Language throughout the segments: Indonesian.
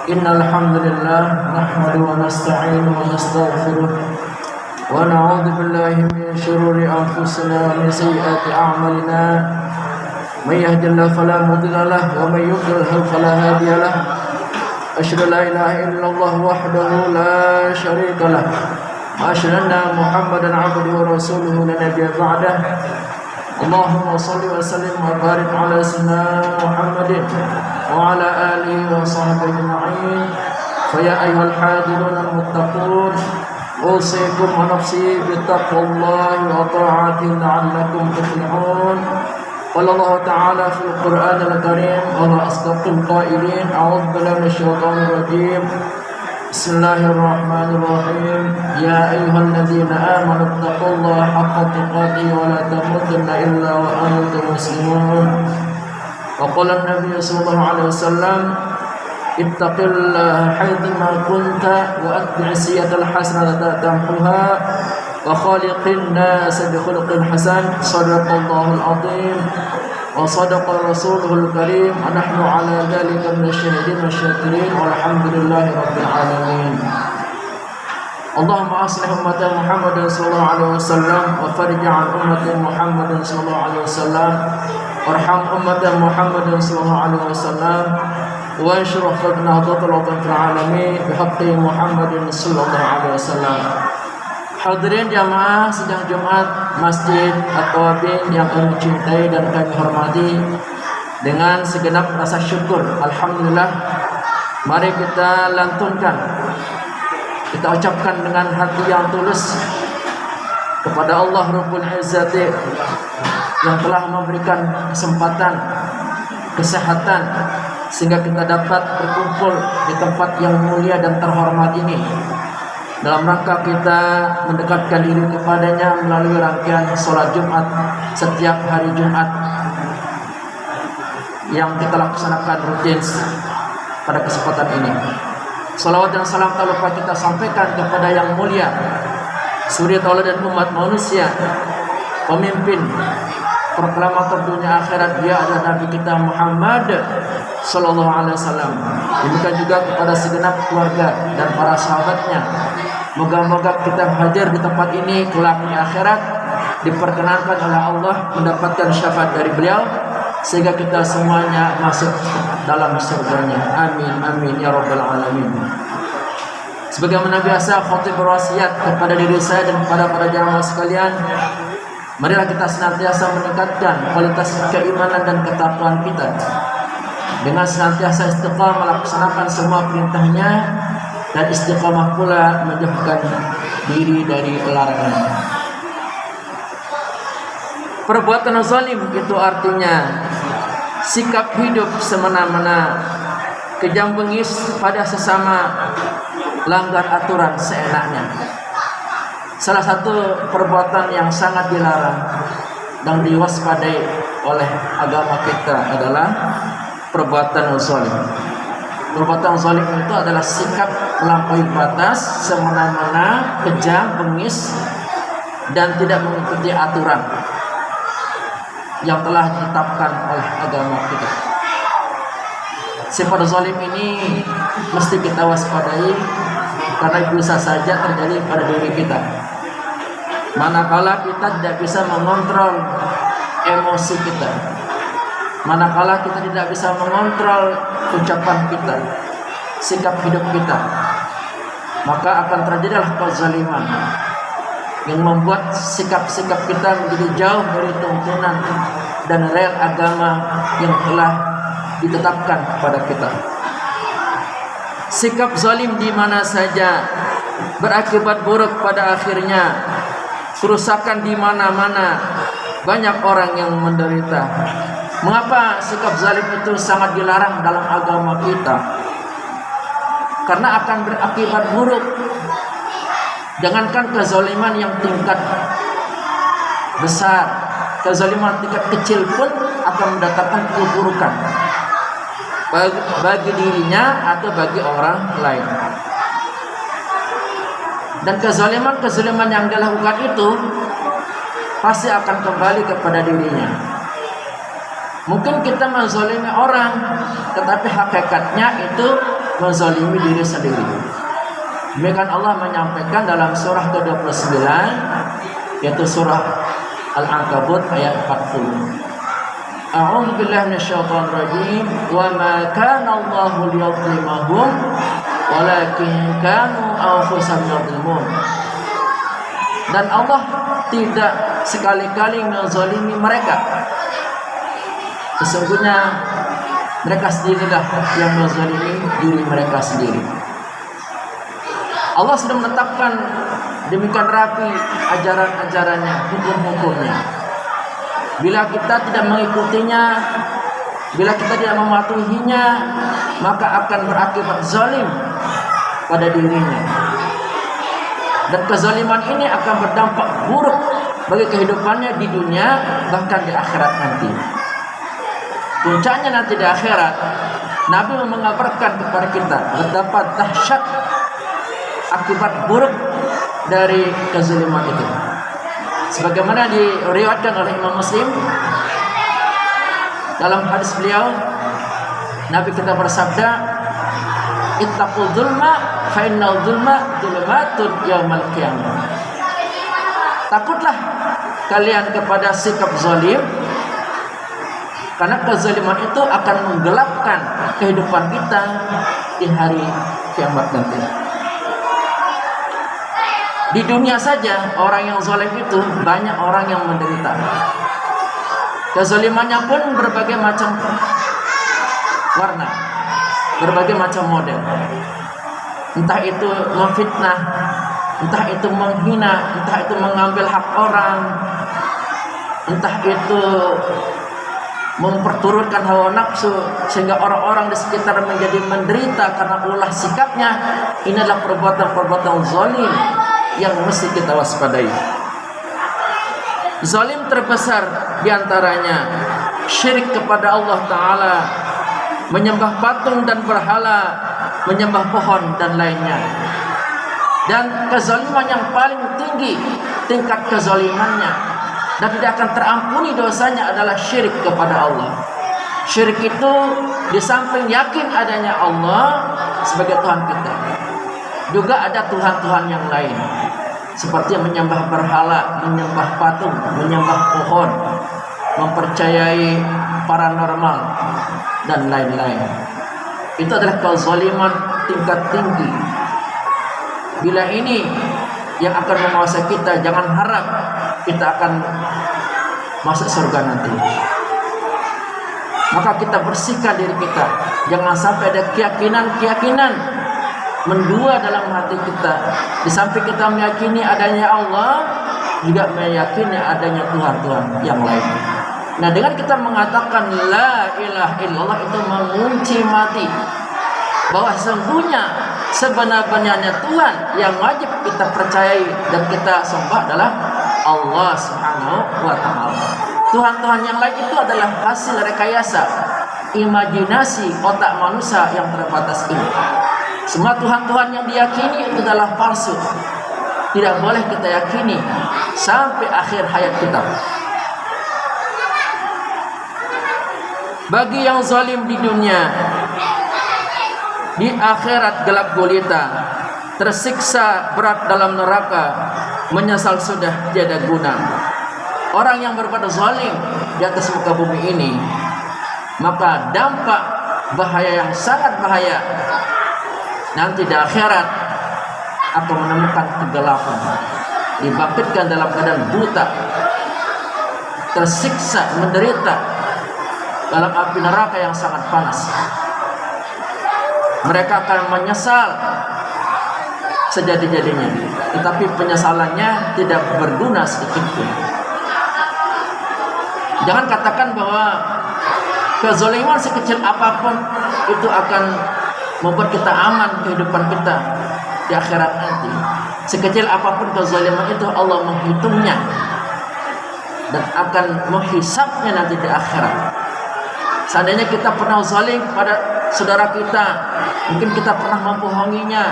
Innal hamdalillah nahmaduhu wa nasta'inuhu wa nastaghfiruh wa na'udzu billahi min shururi anfusina wa min sayyiati a'malina. May yahdihillahu fala mudilla lahu wa may yudlil fala hadiya lahu. Asyhadu an la ilaha illallah wahdahu la syarika lahu wa asyhadu anna Muhammadan 'abduhu wa rasuluhu la nabiyya ba'dahu. Allahumma shalli wa sallim wa barik ala sayyidina Muhammadin wa ala alihi wa sahbihi ajma'in. Fa ya ayyuhal hadirun al-muttaqun, usikum wa nafsi bittaqwallahi wa ta'atihi la'allakum tuflihun. Qala Allah ta'ala fil Qur'anil Karim wa huwa asdaqul qailin. A'udzu billahi minasyaitonir rajim. Bismillahirrahmanirrahim. Ya ayyuhalladzina amanu taqullaha haqqa tuqatih wa la tamutunna illa wa antum muslimun. Wa qala an-nabiy sallallahu alaihi wasallam, ittaqillaha haitsuma kunta wa atbi' sayyi'atal hasanata tamhuha wa khaliqin nas bi khuluqin hasan. Shadaqallahul azim wa sadaqa rasuluhul karim. Nahnu ala dzalika minasyahidin wasyakirin walhamdulillahi rabbil alamin. Allahumma aslih ummata Muhammadin sallallahu alaihi wasallam wa farij an ummati Muhammadin sallallahu alaihi wasallam warham ummata Muhammadin sallallahu alaihi wasallam wa anshrah fadna dhul fil alamin bihaqqi Muhammadin sallallahu alaihi wasallam. Hadirin jamaah sidang Jumat Masjid At-Tawabin yang kami cintai dan kami hormati, dengan segenap rasa syukur alhamdulillah, mari kita lantunkan, kita ucapkan dengan hati yang tulus kepada Allah Rabbul Izzati yang telah memberikan kesempatan, kesehatan sehingga kita dapat berkumpul di tempat yang mulia dan terhormat ini dalam rangka kita mendekatkan diri kepadanya melalui rangkaian sholat Jumat setiap hari Jumat yang kita laksanakan rutin pada kesempatan ini. Salawat dan salam tak lupa kita sampaikan kepada yang mulia, suri tauladan umat manusia, pemimpin proklamator dunia akhirat, dia adalah Nabi kita Muhammad sallallahu alaihi wasallam. Demikian juga kepada segenap keluarga dan para sahabatnya. Moga-moga kita hadir di tempat ini kelak di akhirat diperkenankan oleh Allah mendapatkan syafaat dari beliau sehingga kita semuanya masuk dalam surganya. Amin amin ya rabbal alamin. Sebagaimana biasa, khatib berwasiat kepada diri saya dan kepada para jamaah sekalian, marilah kita senantiasa meningkatkan kualitas keimanan dan ketakwaan kita dengan senantiasa istiqamah melaksanakan semua perintahnya dan istiqamah pula menjauhkan diri dari larangan. Perbuatan zalim itu artinya sikap hidup semena-mena, kejam bengis pada sesama, langgar aturan seenaknya. Salah satu perbuatan yang sangat dilarang dan diwaspadai oleh agama kita adalah perbuatan zalim. Perbuatan zalim itu adalah sikap melampaui batas, semena-mena, kejam, bengis, dan tidak mengikuti aturan yang telah ditetapkan oleh agama kita. Sifat zalim ini mesti kita waspadai karena bisa saja terjadi pada diri kita. Manakala kita tidak bisa mengontrol emosi kita, manakala kita tidak bisa mengontrol ucapan kita, sikap hidup kita, maka akan terjadilah kezaliman yang membuat sikap-sikap kita menjadi jauh dari tuntunan dan rel agama yang telah ditetapkan kepada kita. Sikap zalim di mana saja berakibat buruk pada akhirnya. Kerusakan di mana-mana, banyak orang yang menderita. Mengapa sikap zalim itu sangat dilarang dalam agama kita? Karena akan berakibat buruk. Jangankan kezaliman yang tingkat besar, kezaliman tingkat kecil pun akan mendatangkan keburukan bagi dirinya atau bagi orang lain. Dan kezaliman yang dilakukan itu pasti akan kembali kepada dirinya. Mungkin kita menzalimi orang, tetapi hakikatnya itu menzalimi diri sendiri. Demikian Allah menyampaikan dalam surah ke-29, yaitu surah Al-Ankabut ayat 40. A'udzu billahi minasyaitonir rajim. Wa ma kana Allahu liyadhlimahum walakin kanu anfusahum yadhlimun. Dan Allah tidak sekali-kali menzalimi mereka. Sesungguhnya mereka sendirilah yang menzalimi diri mereka sendiri. Allah sudah menetapkan demikian rapi ajaran-ajarannya, hukum-hukumnya. Bila kita tidak mengikutinya, bila kita tidak mematuhinya, maka akan berakibat zalim pada dirinya. Dan kezaliman ini akan berdampak buruk bagi kehidupannya di dunia, bahkan di akhirat nanti. Puncaknya nanti di akhirat, Nabi mengabarkan kepada kita betapa dahsyat akibat buruk dari kezaliman itu. Sebagaimana diriwayatkan oleh Imam Muslim dalam hadis beliau, Nabi kita bersabda, ittaqul dzulma fa innal dzulma dzulumatun yaumal qiyamah. Takutlah kalian kepada sikap zalim, karena kezaliman itu akan menggelapkan kehidupan kita di hari kiamat nanti. Di dunia saja orang yang zalim itu banyak orang yang menderita. Kezalimannya pun berbagai macam warna, berbagai macam model. Entah itu memfitnah, entah itu menghina, entah itu mengambil hak orang, entah itu memperturutkan hawa nafsu sehingga orang-orang di sekitar menjadi menderita karena ulah sikapnya. Ini adalah perbuatan-perbuatan zalim yang mesti kita waspadai. Zalim terbesar diantaranya syirik kepada Allah Ta'ala, menyembah patung dan berhala, menyembah pohon dan lainnya. Dan kezaliman yang paling tinggi tingkat kezalimannya dan tidak akan terampuni dosanya adalah syirik kepada Allah. Syirik itu di samping yakin adanya Allah sebagai Tuhan kita, juga ada Tuhan-Tuhan yang lain, seperti menyembah berhala, menyembah patung, menyembah pohon, mempercayai paranormal dan lain-lain. Itu adalah kezaliman tingkat tinggi. Bila ini yang akan menguasai kita, jangan harap kita akan masuk surga nanti. Maka kita bersihkan diri kita, jangan sampai ada keyakinan-keyakinan mendua dalam hati kita. Di samping kita meyakini adanya Allah, juga meyakini adanya Tuhan-Tuhan yang lain. Nah, dengan kita mengatakan la ilaha illallah, itu mengunci mati bahwa sesungguhnya sebenar-benarnya Tuhan yang wajib kita percayai dan kita sembah adalah Allah Subhanahu wa Ta'ala. Tuhan-Tuhan yang lain itu adalah hasil rekayasa imajinasi otak manusia yang terbatas ini. Semua Tuhan-Tuhan yang diyakini itu adalah palsu. Tidak boleh kita yakini sampai akhir hayat kita. Bagi yang zalim di dunia, di akhirat gelap gulita, tersiksa berat dalam neraka, menyesal sudah tiada guna. Orang yang berbuat zalim di atas muka bumi ini, maka dampak bahaya yang sangat bahaya nanti di akhirat akan menemukan kegelapan, dibangkitkan dalam keadaan buta, tersiksa, menderita dalam api neraka yang sangat panas. Mereka akan menyesal sejadi-jadinya, tetapi penyesalannya tidak berguna sedikit pun. Jangan katakan bahwa kezaliman sekecil apapun itu akan membuat kita aman kehidupan kita di akhirat nanti. Sekecil apapun kezaliman itu Allah menghitungnya dan akan menghisapnya nanti di akhirat. Seandainya kita pernah zalim pada saudara kita, mungkin kita pernah membohonginya,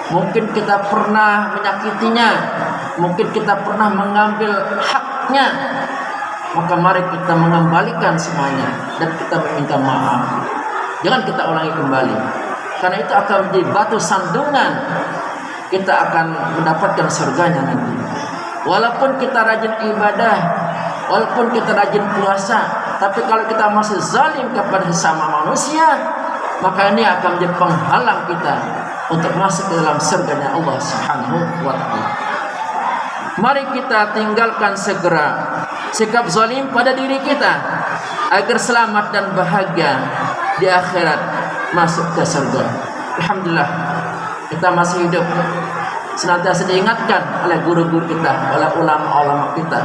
mungkin kita pernah menyakitinya, mungkin kita pernah mengambil haknya, maka mari kita mengembalikan semuanya dan kita meminta maaf. Jangan kita ulangi kembali. karena itu akan menjadi batu sandungan kita akan mendapatkan surganya nanti. Walaupun kita rajin ibadah, walaupun kita rajin puasa, tapi kalau kita masih zalim kepada sesama manusia, maka ini akan menjadi penghalang kita untuk masuk ke dalam surganya Allah Subhanahu wa taala. Mari kita tinggalkan segera sikap zalim pada diri kita agar selamat dan bahagia di akhirat, masuk ke surga. Alhamdulillah, kita masih hidup, senantiasa diingatkan oleh guru-guru kita, oleh ulama-ulama kita.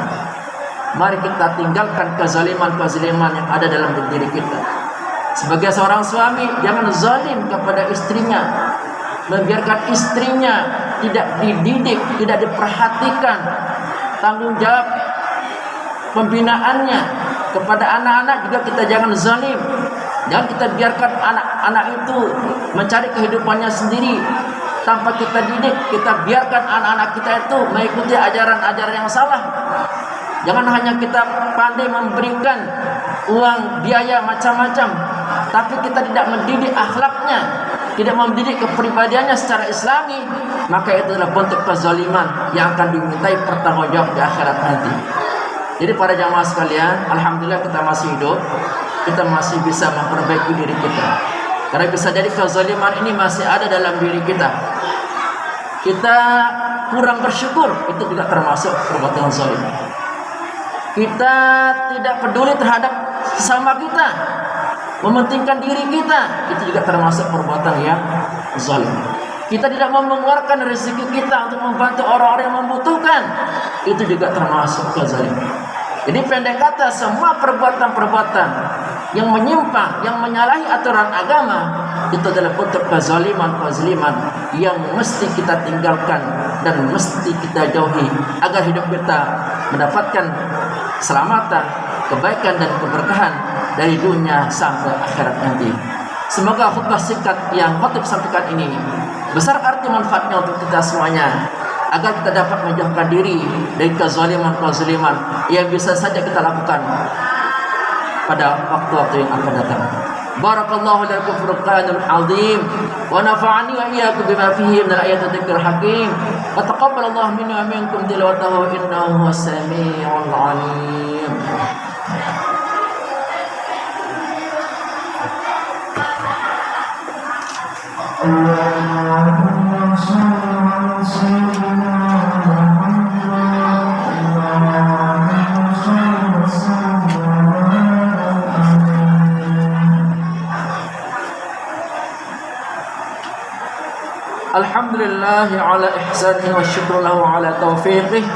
Mari kita tinggalkan kezaliman-kezaliman yang ada dalam diri kita. Sebagai seorang suami, jangan zalim kepada istrinya, membiarkan istrinya tidak dididik, tidak diperhatikan. Tanggung jawab pembinaannya kepada anak-anak juga kita jangan zalim. Jangan kita biarkan anak-anak itu mencari kehidupannya sendiri tanpa kita didik. Kita biarkan anak-anak kita itu mengikuti ajaran-ajaran yang salah. Jangan hanya kita pandai memberikan uang, biaya macam-macam, tapi kita tidak mendidik akhlaknya, tidak mendidik kepribadiannya secara islami, maka itu adalah bentuk kezaliman yang akan dimintai pertanggungjawab di akhirat nanti. Jadi para jamaah sekalian, alhamdulillah kita masih hidup, kita masih bisa memperbaiki diri kita. Karena bisa jadi kezaliman ini masih ada dalam diri kita. Kita kurang bersyukur, itu juga termasuk perbuatan zalim. Kita tidak peduli terhadap sesama kita, mementingkan diri kita, itu juga termasuk perbuatan yang zalim. Kita tidak mau mengeluarkan rezeki kita untuk membantu orang-orang yang membutuhkan, itu juga termasuk kezaliman. Jadi pendek kata, semua perbuatan-perbuatan yang menyimpang, yang menyalahi aturan agama, itu adalah bentuk kezaliman-kezaliman yang mesti kita tinggalkan dan mesti kita jauhi agar hidup kita mendapatkan keselamatan, kebaikan dan keberkahan dari dunia sampai akhirat nanti. Semoga khutbah singkat yang khatib sampaikan ini besar arti manfaatnya untuk kita semuanya, agar kita dapat menjauhkan diri dari kezaliman-kezaliman yang bisa saja kita lakukan pada waktu-waktu yang akan datang. Barakallahu lakum fil Qur'anil azim wa nafa'ani wa iyyakum bima fihi min al-ayati dzikril hakim wa taqabbalallahu minna wa minkum tilawatahu innahu was-sami'ul 'alim. Alhamdulillah ala ihsanihi wa syukru lahu ala taufiqih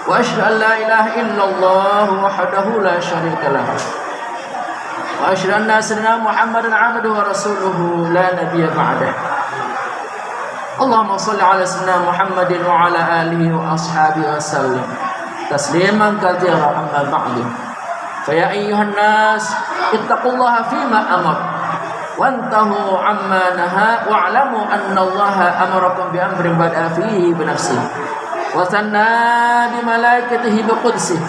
wa asyhadu an la ilaha illallah wahdahu la syarika lah wa asyhadu anna sayyidina Muhammadan 'abduhu wa rasuluhu la nabiyya ba'dah. Allahumma shalli ala sayyidina Muhammadin wa ala alihi wa ashabihi wa sallim tasliman katsiran amma ba'du. Fa ya ayyuhan nas ittaqullaha fima amar wantahu amma naha wa'lamu anna allaha amarakum bi amrin bada'a fihi bi nafsihi wa sanna bi malaikatihi bi qudsihi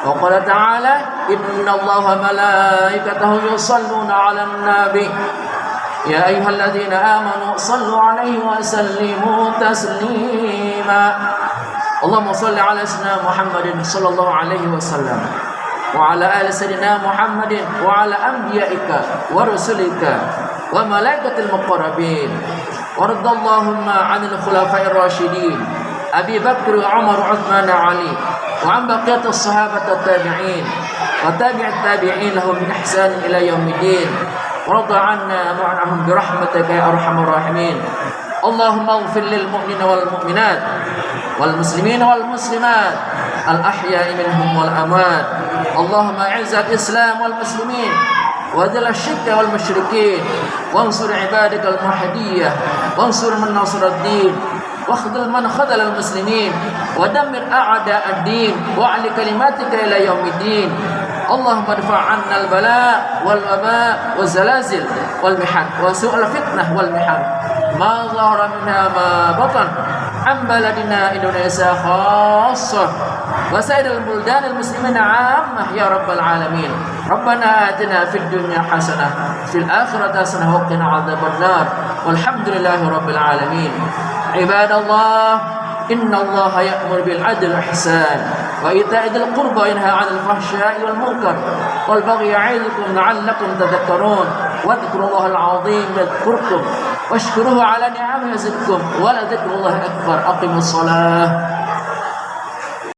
wa qala ta'ala inna allaha malaikatahu yusalluna 'alan nabi ya ayyuhalladzina amanu sallu 'alaihi wa sallimu taslima. Allahumma shalli 'ala sayyidina Muhammadin sallallahu alaihi wasallam wa ala ali sayyidina Muhammadin wa ala anbiya'ika wa rusulika wa malaikatil muqarrabin waradallahumma 'anil khulafa'ir rasyidin Abi Bakr, Umar, Uthman, Ali wa an baqiyatis sahabat at-tabi'in wa tabi'it tabi'in lahum bi ihsan ila yaumiddin warda 'anna ma'ahum bi rahmatika ya arhamar rahimin. Allahumma ighfir lil mu'minina wal mu'minat wal muslimina wal muslimat al ahya'i minhum wal amwat. اللهم اعز الإسلام والمسلمين وذل الشرك والمشركين وانصر عبادك الموحدين وانصر من نصر الدين واخذل من خذل المسلمين ودمر أعداء الدين وأعل كلماتك إلى يوم الدين. اللهم ادفع عنا البلاء والوباء والزلازل والمحن وسوء الفتنة والمحن ما ظهر منها ما بطن عن بلدنا إندونيسيا خاصة وسائر البلدان المسلمين عامة يا رب العالمين. ربنا آتنا في الدنيا حسنة fil akhirati hasanah wa qina adzabannar. Walhamdulillahi rabbil alamin. Ibadallah, إن الله يأمر بالعدل والإحسان وإيتاء ذي القربى وينهى عن الفحشاء والمنكر والبغي يعظكم لعلكم تذكرون واذكروا الله العظيم يذكركم واشكروه على نعمه يزدكم ولذكر الله أكبر. أقيموا الصلاة.